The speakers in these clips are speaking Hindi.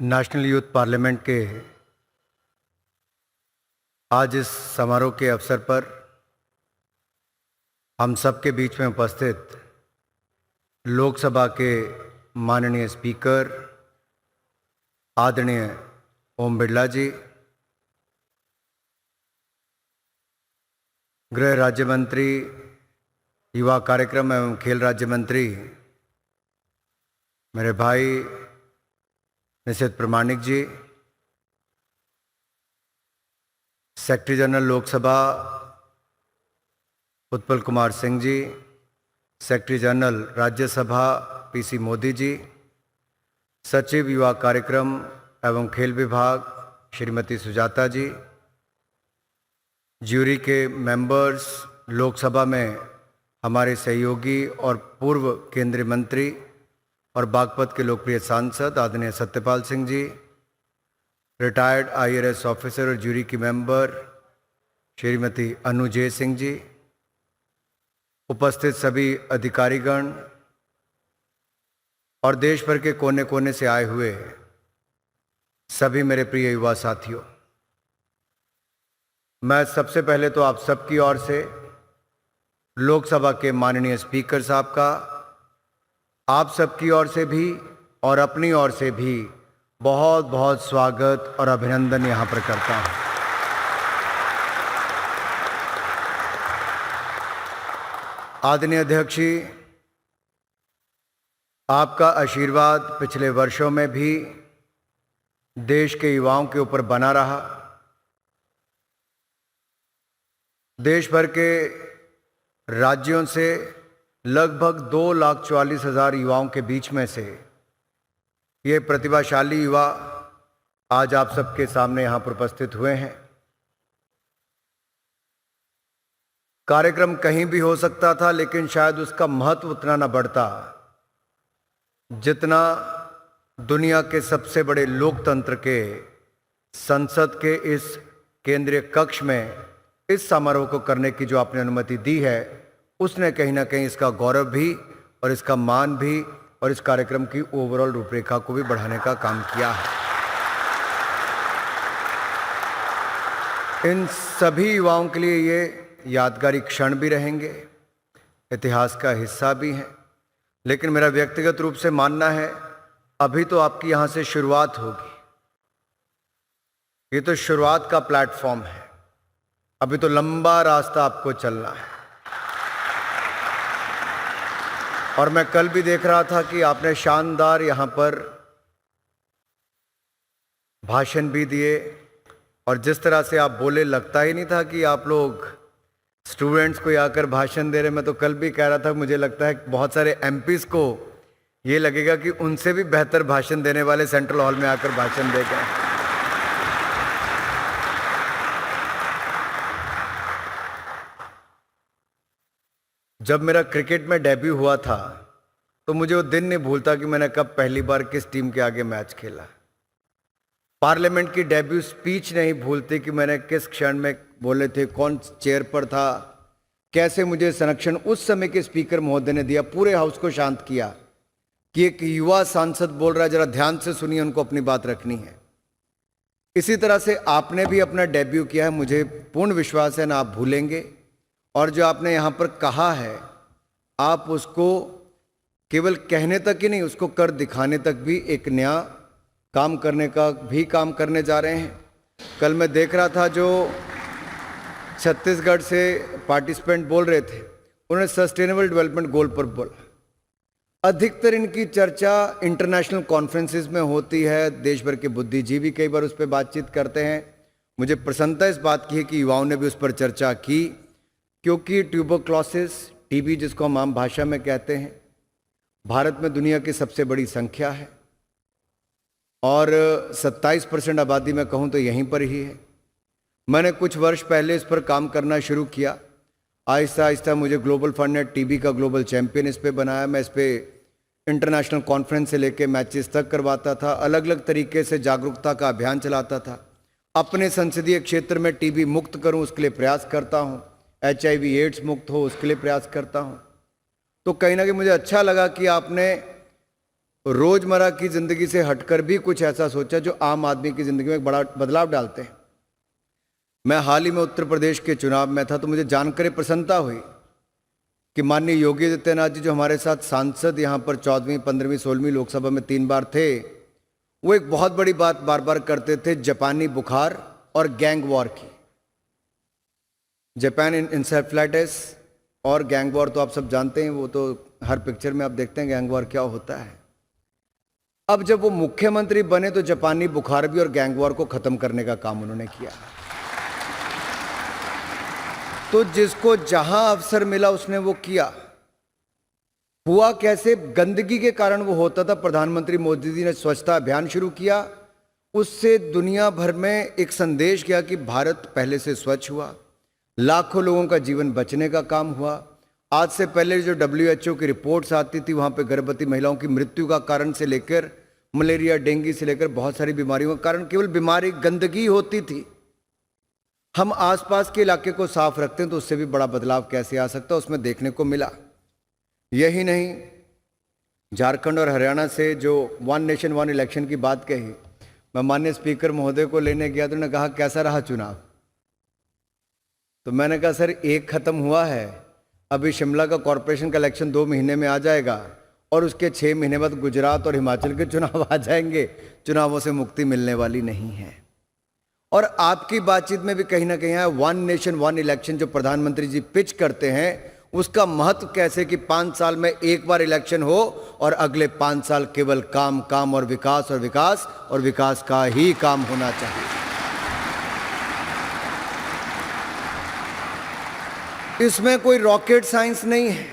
नेशनल यूथ पार्लियामेंट के आज इस समारोह के अवसर पर हम सबके बीच में उपस्थित लोकसभा के माननीय स्पीकर आदरणीय ओम बिरला जी, गृह राज्य मंत्री, युवा कार्यक्रम एवं खेल राज्य मंत्री मेरे भाई Nishit Pramanik ji, secretary general Lok Sabha Utpal Kumar Singh ji, secretary general Rajya Sabha PC Modi ji, सचिव युवा कार्यक्रम एवं खेल विभाग श्रीमती सुजाता जी, ज्यूरी के मेंबर्स, लोकसभा में हमारे सहयोगी और पूर्व केंद्रीय मंत्री और बागपत के लोकप्रिय सांसद आदरणीय Satyapal Singh ji, retired IAS officer और ज्यूरी की मेंबर श्रीमती अनुजय सिंह जी, उपस्थित सभी अधिकारीगण और देश भर के कोने कोने से आए हुए सभी मेरे प्रिय युवा साथियों, मैं सबसे पहले तो आप सबकी ओर से लोकसभा के माननीय स्पीकर साहब का, आप सबकी ओर से भी और अपनी ओर से भी बहुत बहुत स्वागत और अभिनंदन यहां पर करता हूं। आदरणीय अध्यक्ष जी, आपका आशीर्वाद पिछले वर्षों में भी देश के युवाओं के ऊपर बना रहा। देश भर के राज्यों से लगभग 2,44,000 युवाओं के बीच में से ये प्रतिभाशाली युवा आज आप सबके सामने यहाँ पर उपस्थित हुए हैं। कार्यक्रम कहीं भी हो सकता था, लेकिन शायद उसका महत्व उतना न बढ़ता जितना दुनिया के सबसे बड़े लोकतंत्र के संसद के इस केंद्रीय कक्ष में इस समारोह को करने की जो आपने अनुमति दी है, उसने कहीं ना कहीं इसका गौरव भी और इसका मान भी और इस कार्यक्रम की ओवरऑल रूपरेखा को भी बढ़ाने का काम किया है। इन सभी युवाओं के लिए ये यादगारी क्षण भी रहेंगे, इतिहास का हिस्सा भी हैं। लेकिन मेरा व्यक्तिगत रूप से मानना है, अभी तो आपकी यहां से शुरुआत होगी। ये तो शुरुआत का प्लेटफॉर्म है, अभी तो लंबा रास्ता आपको चलना है। और मैं कल भी देख रहा था कि आपने शानदार यहां पर भाषण भी दिए, और जिस तरह से आप बोले लगता ही नहीं था कि आप लोग स्टूडेंट्स को आकर भाषण दे रहे। मैं तो कल भी कह रहा था, मुझे लगता है बहुत सारे एमपीज को ये लगेगा कि उनसे भी बेहतर भाषण देने वाले सेंट्रल हॉल में आकर भाषण दे गए। जब मेरा क्रिकेट में डेब्यू हुआ था तो मुझे वो दिन नहीं भूलता कि मैंने कब पहली बार किस टीम के आगे मैच खेला। पार्लियामेंट की डेब्यू स्पीच नहीं भूलती कि मैंने किस क्षण में बोले थे, कौन चेयर पर था, कैसे मुझे संरक्षण उस समय के स्पीकर महोदय ने दिया, पूरे हाउस को शांत किया कि एक युवा सांसद बोल रहा है, जरा ध्यान से सुनिए, उनको अपनी बात रखनी है। इसी तरह से आपने भी अपना डेब्यू किया है, मुझे पूर्ण विश्वास है ना आप भूलेंगे। और जो आपने यहाँ पर कहा है, आप उसको केवल कहने तक ही नहीं, उसको कर दिखाने तक भी एक नया काम करने का भी काम करने जा रहे हैं। कल मैं देख रहा था, जो छत्तीसगढ़ से पार्टिसिपेंट बोल रहे थे, उन्होंने सस्टेनेबल डेवलपमेंट गोल पर बोला। अधिकतर इनकी चर्चा इंटरनेशनल कॉन्फ्रेंसेस में होती है, देश भर के बुद्धिजीवी कई बार उस पर बातचीत करते हैं। मुझे प्रसन्नता इस बात की है कि युवाओं ने भी उस पर चर्चा की, क्योंकि ट्यूबरक्लोसिस, टीबी जिसको हम आम भाषा में कहते हैं, भारत में दुनिया की सबसे बड़ी संख्या है और 27% आबादी में कहूँ तो यहीं पर ही है। मैंने कुछ वर्ष पहले इस पर काम करना शुरू किया। आहिस्ता आहिस्ता मुझे ग्लोबल फंड ने टीबी का ग्लोबल चैंपियन इस पे बनाया। मैं इस पे इंटरनेशनल कॉन्फ्रेंस से लेके मैचेस तक करवाता था, अलग अलग तरीके से जागरूकता का अभियान चलाता था। अपने संसदीय क्षेत्र में टीबी मुक्त करूं, उसके लिए प्रयास करता हूं। HIV एड्स मुक्त हो, उसके लिए प्रयास करता हूं। तो कहीं ना कहीं मुझे अच्छा लगा कि आपने रोजमर्रा की जिंदगी से हटकर भी कुछ ऐसा सोचा जो आम आदमी की जिंदगी में एक बड़ा बदलाव डालते हैं। मैं हाल ही में उत्तर प्रदेश के चुनाव में था, तो मुझे जानकर प्रसन्नता हुई कि माननीय योगी आदित्यनाथ जी, जो हमारे साथ सांसद यहाँ पर 14वीं, 15वीं, 16वीं लोकसभा में 3 बार थे, वो एक बहुत बड़ी बात बार बार करते थे, जापानी बुखार और गैंग वॉर की। जापान इंसेफ्लाइटिस और गैंग वॉर तो आप सब जानते हैं, वो तो हर पिक्चर में आप देखते हैं गैंग वॉर क्या होता है। अब जब वो मुख्यमंत्री बने तो जापानी बुखार भी और गैंग वॉर को खत्म करने का काम उन्होंने किया। तो जिसको जहां अवसर मिला उसने वो किया। हुआ कैसे? गंदगी के कारण वो होता था। प्रधानमंत्री मोदी जी ने स्वच्छता अभियान शुरू किया, उससे दुनिया भर में एक संदेश गया कि भारत पहले से स्वच्छ हुआ, लाखों लोगों का जीवन बचने का काम हुआ। आज से पहले जो WHO की रिपोर्ट्स आती थी, वहां पे गर्भवती महिलाओं की मृत्यु का कारण से लेकर मलेरिया, डेंगू से लेकर बहुत सारी बीमारियों का कारण केवल बीमारी गंदगी होती थी। हम आसपास के इलाके को साफ रखते हैं तो उससे भी बड़ा बदलाव कैसे आ सकता है, उसमें देखने को मिला। यही नहीं, झारखंड और हरियाणा से जो 1 नेशन 1 इलेक्शन की बात कही, मैं माननीय स्पीकर महोदय को लेने गया तो उन्होंने कहा कैसा रहा चुनाव। तो मैंने कहा सर, एक खत्म हुआ है, अभी शिमला का कॉरपोरेशन का इलेक्शन 2 महीने में आ जाएगा और उसके 6 महीने बाद गुजरात और हिमाचल के चुनाव आ जाएंगे। चुनावों से मुक्ति मिलने वाली नहीं है। और आपकी बातचीत में भी कहीं ना कहीं है 1 नेशन 1 इलेक्शन जो प्रधानमंत्री जी पिच करते हैं, उसका महत्व कैसे कि 5 साल में एक बार इलेक्शन हो और अगले 5 साल केवल काम, काम और विकास और विकास और विकास का ही काम होना चाहिए। इसमें कोई रॉकेट साइंस नहीं है।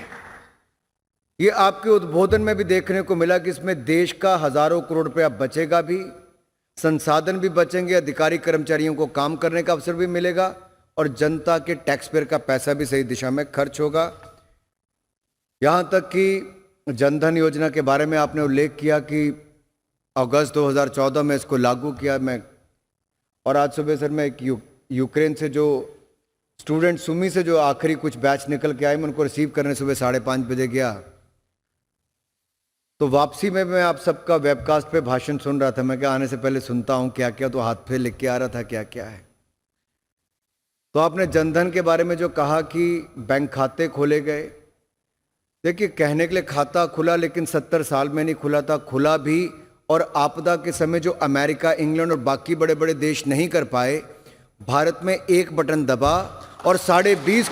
ये आपके उद्बोधन में भी देखने को मिला कि इसमें देश का हजारों करोड़ रुपया बचेगा भी, संसाधन भी बचेंगे, अधिकारी कर्मचारियों को काम करने का अवसर भी मिलेगा और जनता के टैक्स पेयर का पैसा भी सही दिशा में खर्च होगा। यहां तक कि जनधन योजना के बारे में आपने उल्लेख किया कि अगस्त 2014 में इसको लागू किया। मैं और आज सुबह सर मैं एक यूक्रेन से जो स्टूडेंट सुमी से जो आखिरी कुछ बैच निकल के आए, मैं उनको रिसीव करने सुबह 5:30 बजे गया। तो वापसी में मैं आप सबका वेबकास्ट पे भाषण सुन रहा था। मैं क्या आने से पहले सुनता हूं क्या क्या, तो हाथ पे लिख के आ रहा था क्या क्या है। तो आपने जनधन के बारे में जो कहा कि बैंक खाते खोले गए, देखिए कहने के लिए खाता खुला, लेकिन 70 साल में नहीं खुला था। खुला भी और आपदा के समय जो अमेरिका, इंग्लैंड और बाकी बड़े बड़े देश नहीं कर पाए, भारत में एक बटन दबा और 20.5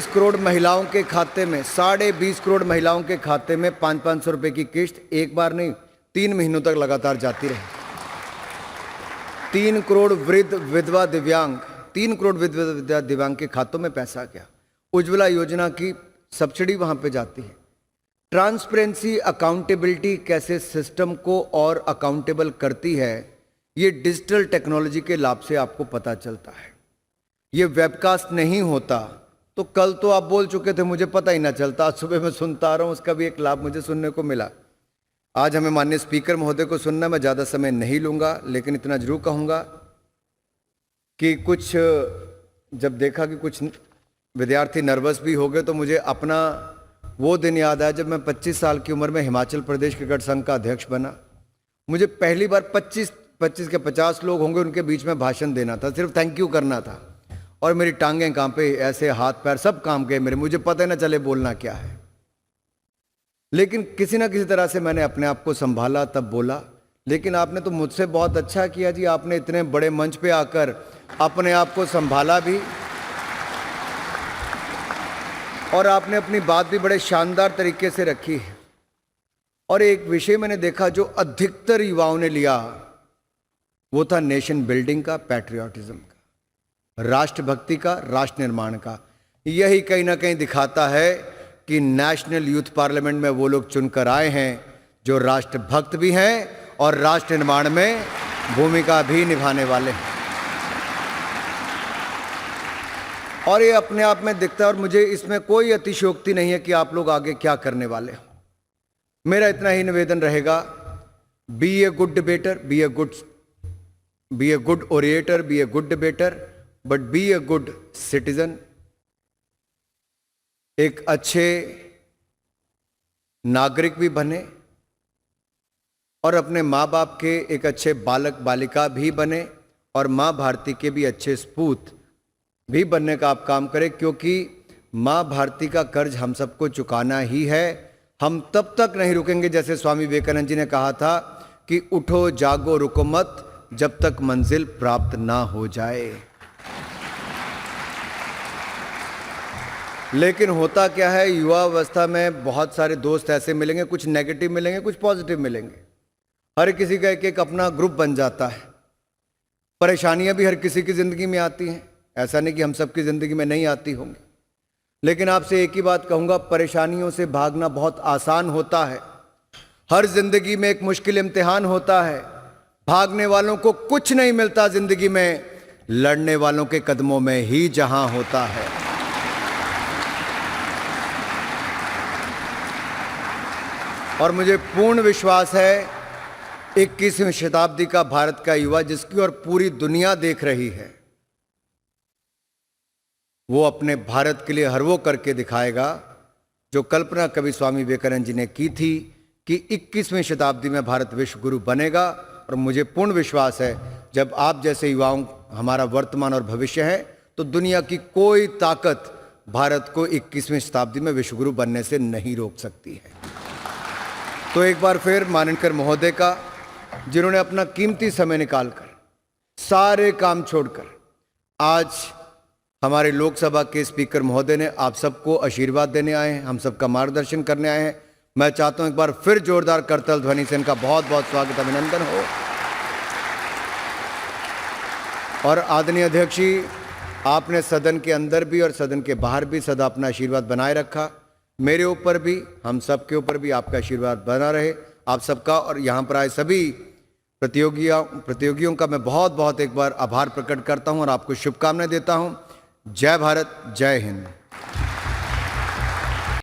करोड़ महिलाओं के खाते में 20.5 करोड़ महिलाओं के खाते में 500-500 रुपए की किस्त एक बार नहीं 3 महीनों तक लगातार जाती रही। 3 करोड़ वृद्ध विधवा दिव्यांग 3 करोड़ विधवा दिव्यांग के खातों में पैसा गया। उज्ज्वला योजना की सब्सिडी वहां पे जाती है। ट्रांसपेरेंसी, अकाउंटेबिलिटी कैसे सिस्टम को और अकाउंटेबल करती है, ये डिजिटल टेक्नोलॉजी के लाभ से आपको पता चलता है। ये वेबकास्ट नहीं होता तो कल तो आप बोल चुके थे, मुझे पता ही ना चलता। आज सुबह मैं सुनता आ रहा हूं, उसका भी एक लाभ मुझे सुनने को मिला। आज हमें माननीय स्पीकर महोदय को सुनना, मैं ज़्यादा समय नहीं लूंगा, लेकिन इतना जरूर कहूंगा कि कुछ जब देखा कि कुछ विद्यार्थी नर्वस भी हो गए, तो मुझे अपना वो दिन याद आया जब मैं 25 साल की उम्र में हिमाचल प्रदेश क्रिकेट संघ का अध्यक्ष बना। मुझे पहली बार 25 के 50 लोग होंगे उनके बीच में भाषण देना था, सिर्फ थैंक यू करना था। और मेरी टांगें कांपे, ऐसे हाथ पैर सब काम गए मेरे, मुझे पता ही ना चले बोलना क्या है। लेकिन किसी ना किसी तरह से मैंने अपने आप को संभाला, तब बोला। लेकिन आपने तो मुझसे बहुत अच्छा किया जी, आपने इतने बड़े मंच पे आकर अपने आप को संभाला भी और आपने अपनी बात भी बड़े शानदार तरीके से रखी है। और एक विषय मैंने देखा जो अधिकतर युवाओं ने लिया, वो था नेशन बिल्डिंग का, पैट्रियोटिज्म का, राष्ट्रभक्ति का, राष्ट्र निर्माण का। यही कहीं ना कहीं दिखाता है कि नेशनल यूथ पार्लियामेंट में वो लोग चुनकर आए हैं जो राष्ट्रभक्त भी हैं और राष्ट्र निर्माण में भूमिका भी निभाने वाले हैं। और ये अपने आप में दिखता है और मुझे इसमें कोई अतिशयोक्ति नहीं है कि आप लोग आगे क्या करने वाले हो। मेरा इतना ही निवेदन रहेगा, be a good debater, be a good orator, be a good debater, but be a good citizen. एक अच्छे नागरिक भी बने और अपने माँ बाप के एक अच्छे बालक बालिका भी बने और माँ भारती के भी अच्छे सपूत भी बनने का आप काम करें, क्योंकि माँ भारती का कर्ज हम सबको चुकाना ही है। हम तब तक नहीं रुकेंगे, जैसे स्वामी विवेकानंद जी ने कहा था कि उठो जागो रुको मत जब तक मंजिल प्राप्त ना हो जाए। लेकिन होता क्या है, युवा अवस्था में बहुत सारे दोस्त ऐसे मिलेंगे, कुछ नेगेटिव मिलेंगे, कुछ पॉजिटिव मिलेंगे। हर किसी का एक एक अपना ग्रुप बन जाता है। परेशानियां भी हर किसी की जिंदगी में आती हैं, ऐसा नहीं कि हम सबकी जिंदगी में नहीं आती होंगी। लेकिन आपसे एक ही बात कहूंगा, परेशानियों से भागना बहुत आसान होता है। हर जिंदगी में एक मुश्किल इम्तिहान होता है। भागने वालों को कुछ नहीं मिलता जिंदगी में, लड़ने वालों के कदमों में ही जहां होता है। और मुझे पूर्ण विश्वास है 21वीं शताब्दी का भारत का युवा, जिसकी ओर पूरी दुनिया देख रही है, वो अपने भारत के लिए हर वो करके दिखाएगा जो कल्पना कवि स्वामी विवेकानंद जी ने की थी कि 21वीं शताब्दी में भारत विश्व गुरु बनेगा। और मुझे पूर्ण विश्वास है जब आप जैसे युवाओं हमारा वर्तमान और भविष्य है, तो दुनिया की कोई ताकत भारत को 21वीं शताब्दी में विश्व गुरु बनने से नहीं रोक सकती है। तो एक बार फिर मानेंडकर महोदय का, जिन्होंने अपना कीमती समय निकालकर सारे काम छोड़कर आज हमारे लोकसभा के स्पीकर महोदय ने आप सबको आशीर्वाद देने आए हैं, हम सबका मार्गदर्शन करने आए हैं। मैं चाहता हूं एक बार फिर जोरदार करतल ध्वनि से इनका बहुत बहुत स्वागत अभिनंदन हो। और आदरणीय अध्यक्ष जी, आपने सदन के अंदर भी और सदन के बाहर भी सदा अपना आशीर्वाद बनाए रखा। मेरे ऊपर भी, हम सबके ऊपर भी आपका आशीर्वाद बना रहे, आप सबका। और यहाँ पर आए सभी प्रतियोगियों का मैं बहुत बहुत एक बार आभार प्रकट करता हूँ और आपको शुभकामनाएं देता हूँ। जय भारत, जय हिंद।